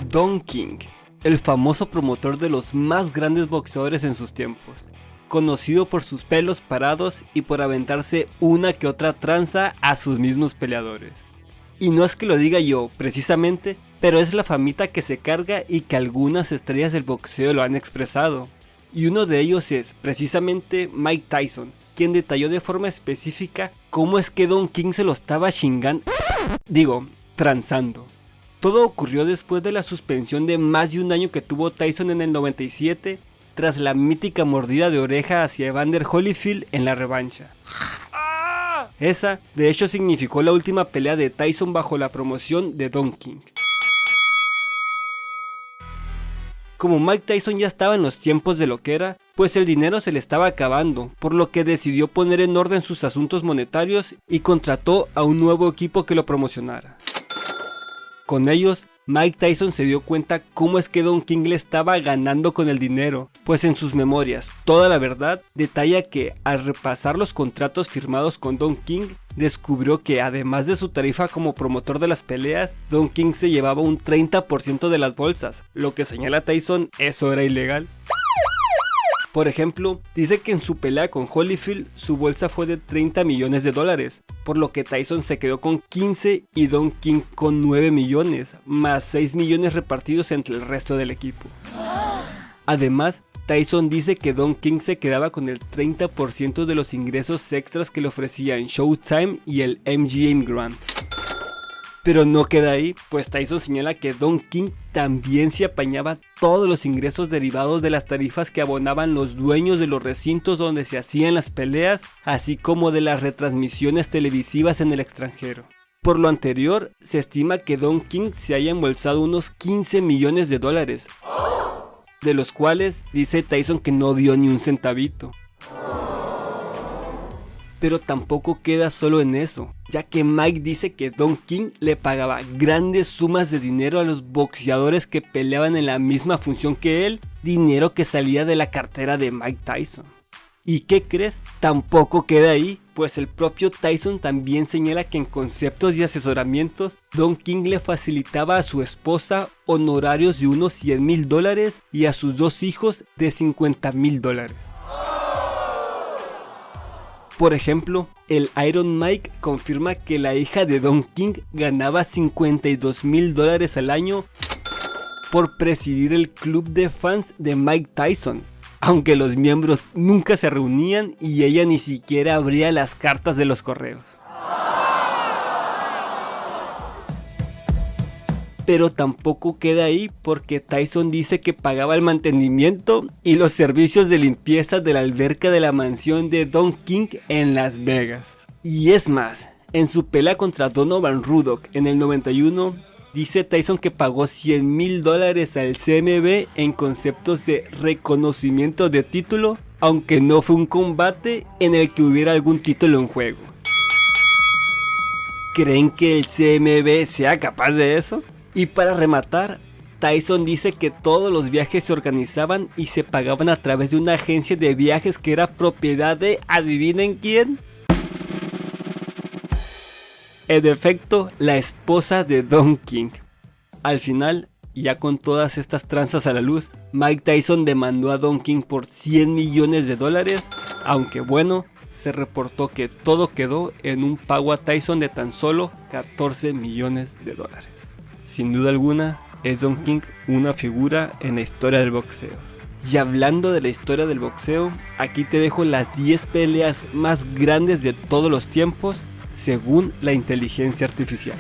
Don King, el famoso promotor de los más grandes boxeadores en sus tiempos, conocido por sus pelos parados y por aventarse una que otra tranza a sus mismos peleadores. Y no es que lo diga yo precisamente, pero es la famita que se carga y que algunas estrellas del boxeo lo han expresado. Y uno de ellos es precisamente Mike Tyson, quien detalló de forma específica cómo es que Don King se lo estaba transando. Todo ocurrió después de la suspensión de más de un año que tuvo Tyson en el 97, tras la mítica mordida de oreja hacia Evander Holyfield en la revancha. Esa, de hecho, significó la última pelea de Tyson bajo la promoción de Don King. Como Mike Tyson ya estaba en los tiempos de loquera, pues el dinero se le estaba acabando, por lo que decidió poner en orden sus asuntos monetarios y contrató a un nuevo equipo que lo promocionara. Con ellos, Mike Tyson se dio cuenta cómo es que Don King le estaba ganando con el dinero, pues en sus memorias, Toda la Verdad detalla que al repasar los contratos firmados con Don King, descubrió que además de su tarifa como promotor de las peleas, Don King se llevaba un 30% de las bolsas, lo que señala Tyson, eso era ilegal. Por ejemplo, dice que en su pelea con Holyfield su bolsa fue de $30 millones, por lo que Tyson se quedó con 15 y Don King con 9 millones, más 6 millones repartidos entre el resto del equipo. Además, Tyson dice que Don King se quedaba con el 30% de los ingresos extras que le ofrecían Showtime y el MGM Grand. Pero no queda ahí, pues Tyson señala que Don King también se apañaba todos los ingresos derivados de las tarifas que abonaban los dueños de los recintos donde se hacían las peleas, así como de las retransmisiones televisivas en el extranjero. Por lo anterior, se estima que Don King se haya embolsado unos $15 millones, de los cuales dice Tyson que no vio ni un centavito. Pero tampoco queda solo en eso, ya que Mike dice que Don King le pagaba grandes sumas de dinero a los boxeadores que peleaban en la misma función que él, dinero que salía de la cartera de Mike Tyson. ¿Y qué crees? Tampoco queda ahí, pues el propio Tyson también señala que en conceptos y asesoramientos, Don King le facilitaba a su esposa honorarios de unos $100,000 y a sus dos hijos de $50,000. Por ejemplo, el Iron Mike confirma que la hija de Don King ganaba $52,000 al año por presidir el club de fans de Mike Tyson, aunque los miembros nunca se reunían y ella ni siquiera abría las cartas de los correos. Pero tampoco queda ahí, porque Tyson dice que pagaba el mantenimiento y los servicios de limpieza de la alberca de la mansión de Don King en Las Vegas. Y es más, en su pelea contra Donovan Ruddock en el 91, dice Tyson que pagó $100,000 al CMB en conceptos de reconocimiento de título, aunque no fue un combate en el que hubiera algún título en juego. ¿Creen que el CMB sea capaz de eso? Y para rematar, Tyson dice que todos los viajes se organizaban y se pagaban a través de una agencia de viajes que era propiedad de ¿adivinen quién? En efecto, la esposa de Don King. Al final, ya con todas estas tranzas a la luz, Mike Tyson demandó a Don King por $100 millones, aunque bueno, se reportó que todo quedó en un pago a Tyson de tan solo $14 millones. Sin duda alguna, es Don King una figura en la historia del boxeo. Y hablando de la historia del boxeo, aquí te dejo las 10 peleas más grandes de todos los tiempos, según la inteligencia artificial.